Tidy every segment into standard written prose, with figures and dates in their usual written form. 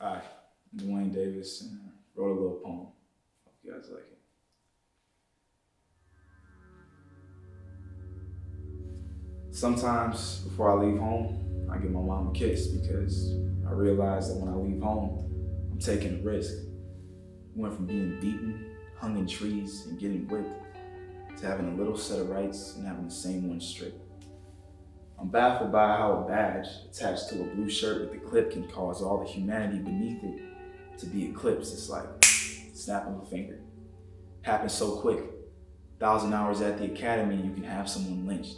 Hi, I'm Dwayne Davis, and I wrote a little poem. Hope you guys like it. Sometimes before I leave home, I give my mom a kiss because I realize that when I leave home, I'm taking a risk. We went from being beaten, hung in trees, and getting whipped to having a little set of rights and having the same one stripped. I'm baffled by how a badge attached to a blue shirt with a clip can cause all the humanity beneath it to be eclipsed. It's like snapping a finger. Happens so quick. 1,000 hours at the academy, you can have someone lynched.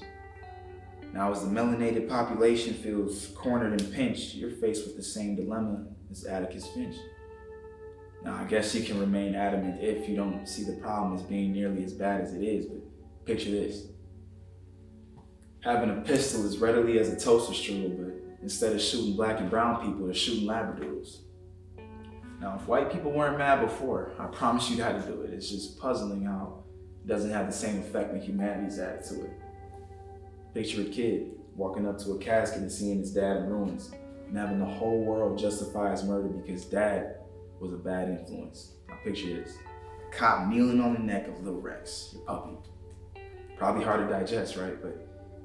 Now, as the melanated population feels cornered and pinched, you're faced with the same dilemma as Atticus Finch. Now, I guess you can remain adamant if you don't see the problem as being nearly as bad as it is, but picture this. Having a pistol as readily as a toaster strudel, but instead of shooting black and brown people, they're shooting labradoodles. Now, if white people weren't mad before, I promise you how to do it. It's just puzzling how it doesn't have the same effect when humanity's added to it. Picture a kid walking up to a casket and seeing his dad in ruins and having the whole world justify his murder because dad was a bad influence. Now picture this. A cop kneeling on the neck of Lil Rex, your puppy. Probably hard to digest, right? But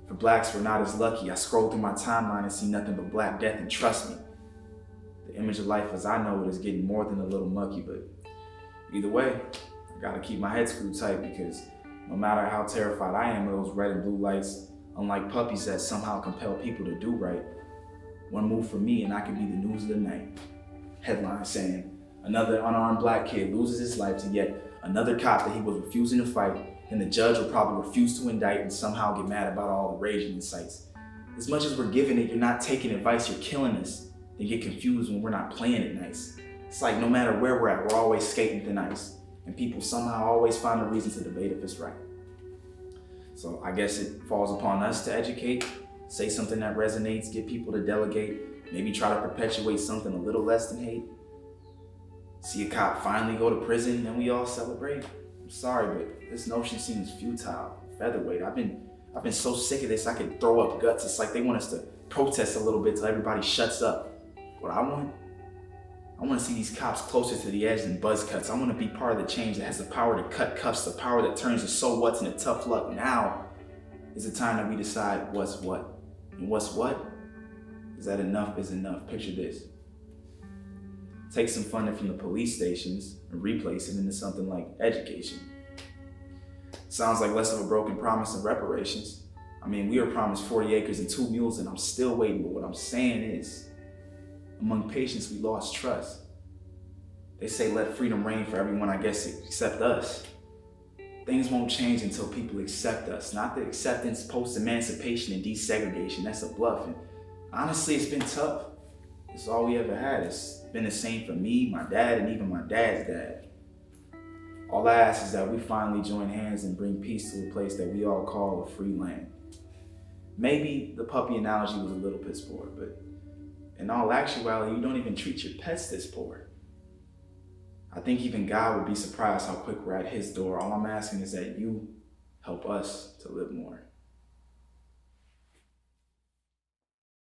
for blacks, we're not as lucky. I scroll through my timeline and see nothing but black death, and trust me, the image of life as I know it is getting more than a little mucky, but either way, I gotta keep my head screwed tight because no matter how terrified I am of those red and blue lights, unlike puppies that somehow compel people to do right, one move from me and I could be the news of the night. Headline saying, another unarmed black kid loses his life to yet another cop that he was refusing to fight, and the judge will probably refuse to indict and somehow get mad about all the raging incites. As much as we're giving it, you're not taking advice, you're killing us. They get confused when we're not playing it nice. It's like no matter where we're at, we're always skating thin ice, and people somehow always find a reason to debate if it's right. So I guess it falls upon us to educate, say something that resonates, get people to delegate, maybe try to perpetuate something a little less than hate. See a cop finally go to prison and we all celebrate. I'm sorry, but this notion seems futile, featherweight. I've been so sick of this, I could throw up guts. It's like they want us to protest a little bit till everybody shuts up. What I want to see these cops closer to the edge than buzz cuts. I want to be part of the change that has the power to cut cuffs, the power that turns the so what's into tough luck. Now is the time that we decide what's what. And what's what is that enough is enough. Picture this. Take some funding from the police stations and replace it into something like education. Sounds like less of a broken promise than reparations. I mean, we were promised 40 acres and 2 mules and I'm still waiting, but what I'm saying is, among patients, we lost trust. They say let freedom reign for everyone, I guess, except us. Things won't change until people accept us, not the acceptance post-emancipation and desegregation. That's a bluff. And honestly, it's been tough. It's all we ever had. It's been the same for me, my dad, and even my dad's dad. All I ask is that we finally join hands and bring peace to a place that we all call a free land. Maybe the puppy analogy was a little piss poor, but in all actuality, you don't even treat your pets this poor. I think even God would be surprised how quick we're at his door. All I'm asking is that you help us to live more.